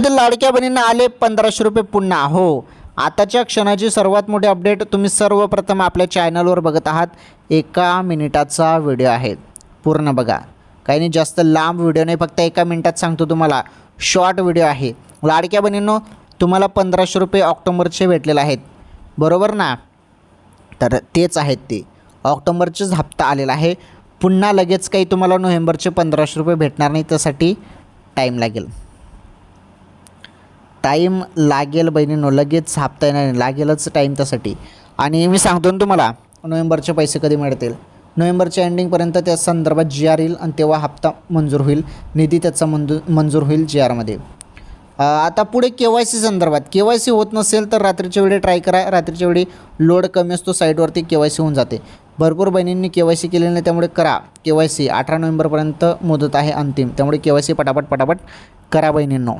लाडक्या बहिणींना आले 1500 रुपये पुन्हा. हो, आताच्या क्षणाची सर्वात मोठी अपडेट. तुम्ही सर्वप्रथम आपल्या चॅनलवर बघत आहात. 1 मिनिटाचा व्हिडिओ आहे, पूर्ण बघा. काही नाही, जास्त लांब व्हिडिओ नाही, फक्त 1 मिनिटात सांगतो तुम्हाला. शॉर्ट व्हिडिओ आहे. लाडक्या बहिणींनो, तुम्हाला 1500 रुपये ऑक्टोबरचे भेटलेले आहेत, बरोबर ना? तर तेच आहेत ते ऑक्टोबरचेच हप्ता आलेला आहे. पुन्हा लगेच काही तुम्हाला नोव्हेंबरचे 1500 रुपये भेटणार नाही, त्यासाठी टाईम लागेल. टाईम लागेल बहिणींनो, लगेच हप्ता येणार नाही, लागेलच टाईम त्यासाठी. आणि मी सांगतो ना तुम्हाला नोव्हेंबरचे पैसे कधी मिळतील. नोव्हेंबरच्या एंडिंगपर्यंत त्या संदर्भात GR येईल आणि तेव्हा हप्ता मंजूर होईल, निधी त्याचा मंजूर होईल GRमध्ये. आता पुढे KYC संदर्भात. KYC होत नसेल तर रात्रीच्या वेळी ट्राय करा. रात्रीच्या वेळी लोड कमी असतो साईटवरती, KYC होऊन जाते. भरपूर बहिणींनी KYC केलेलं नाही, त्यामुळे करा KYC. 18 नोव्हेंबरपर्यंत मुदत आहे अंतिम, त्यामुळे KYC पटापट करा बहिणींनो.